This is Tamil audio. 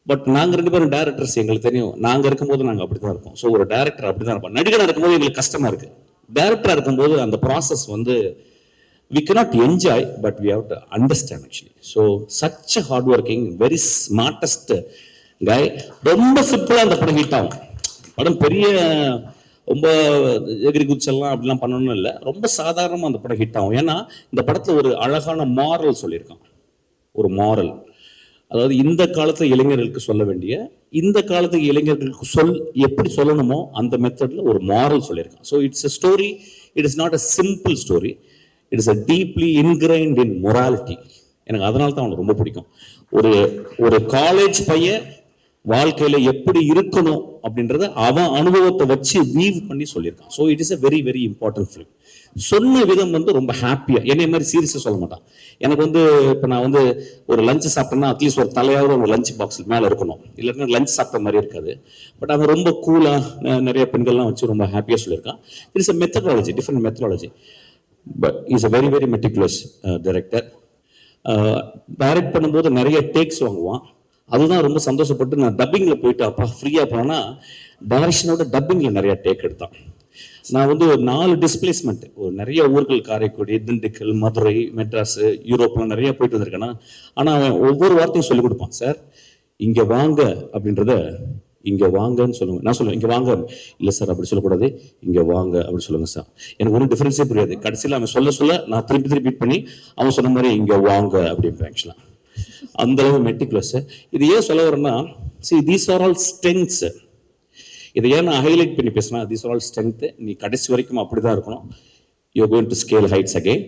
பட் நாங்கள் 2 பேரும் டேரக்டர்ஸ், எங்களுக்கு தெரியும் நாங்கள் இருக்கும்போது நாங்கள் அப்படி தான் இருப்போம். ஸோ ஒரு டேரக்டர் அப்படி தான் இருப்போம். நடிகனாக இருக்கும்போது எங்களுக்கு கஷ்டமாக இருக்குது. டேரக்டராக இருக்கும்போது அந்த ப்ராசஸ் வந்து we cannot enjoy, but we have to understand actually. So such a hard working, very smartest guy. ரொம்ப சிம்பிளாக அந்த படம் ஹிட் ஆகும். படம் பெரிய ரொம்ப எகிரி குச்செல்லாம் அப்படிலாம் பண்ணணும்னு இல்லை, ரொம்ப சாதாரணமாக அந்த படம் ஹிட் ஆகும். ஏன்னா இந்த படத்தில் ஒரு அழகான மாரல் சொல்லியிருக்கான். ஒரு மாரல், அதாவது இந்த காலத்து இளைஞர்களுக்கு சொல்ல வேண்டிய, இந்த காலத்து இளைஞர்களுக்கு எப்படி சொல்லணுமோ அந்த மெத்தட்ல ஒரு மாரல் சொல்லியிருக்கான். So it's a story, it is not a simple story, it is a deeply இன்கிரைன்ட் in morality. எனக்கு அதனால தான் அவனுக்கு ரொம்ப பிடிக்கும். ஒரு காலேஜ் பையன் வாழ்க்கையில எப்படி இருக்கணும் அப்படின்றத அவன் அனுபவத்தை வச்சு வீவ் பண்ணி சொல்லியிருக்கான். So it is a very very important film. சொன்ன விதம் வந்து ரொம்ப ஹாப்பியா, என்னை மாதிரி சீரியஸாக சொல்ல மாட்டான். எனக்கு வந்து இப்போ நான் வந்து ஒரு லஞ்ச் சாப்பிட்டேன்னா அட்லீஸ்ட் ஒரு தலையாவது ஒரு லஞ்ச் பாக்ஸ் மேலே இருக்கணும், இல்லைன்னா லஞ்ச் சாப்பிட்ட மாதிரி இருக்காது. பட் அவன் ரொம்ப கூலாக நிறைய பெண்கள்லாம் வச்சு ரொம்ப ஹாப்பியாக சொல்லியிருக்கான். It's a methodology, different methodology. But is a very very meticulous director. Direct பண்ணும்போது நிறைய டேக்ஸ் வாங்குவான். அதுதான் ரொம்ப சந்தோஷப்பட்டு நான் டப்பிங்கில் போயிட்டு அப்பா ஃப்ரீயாக போனேன்னா டைரக்ஷனோட டப்பிங்கில் நிறைய டேக் எடுத்தான். நான் வந்து ஒரு 4 டிஸ்பிளேஸ்மெண்ட், ஒரு நிறைய ஊர்கள், காரைக்குடி, திண்டுக்கல், மதுரை, மெட்ராஸ், யூரோப்லாம் நிறைய போயிட்டு வந்திருக்கேன்னா. ஆனால் அவன் ஒவ்வொரு வார்த்தையும் சொல்லிக் கொடுப்பான். சார் இங்கே வாங்க அப்படின்றத இங்கே வாங்கன்னு சொல்லுங்க. நான் சொல்லுவேன் இங்கே வாங்க, இல்லை சார் அப்படி சொல்லக்கூடாது, இங்கே வாங்க அப்படி சொல்லுங்க சார். எனக்கு ஒன்றும் டிஃபரன்ஸே புரியாது. கடைசியில் அவன் சொல்ல நான் திருப்பி ரிப்பீட் பண்ணி அவன் சொன்ன மாதிரி இங்கே வாங்க அப்படின்றேன். ஆக்சுவலாக அந்த அளவு மெட்டிகுலஸ். இது ஏன் சொல்ல வரேன்னா, see these are all strengths. இதை ஏன் நான் ஹைலைட் பண்ணி பேசினா, these are all strength. நீ கடைசி வரைக்கும் அப்படிதான் இருக்கணும். You are going to scale heights again.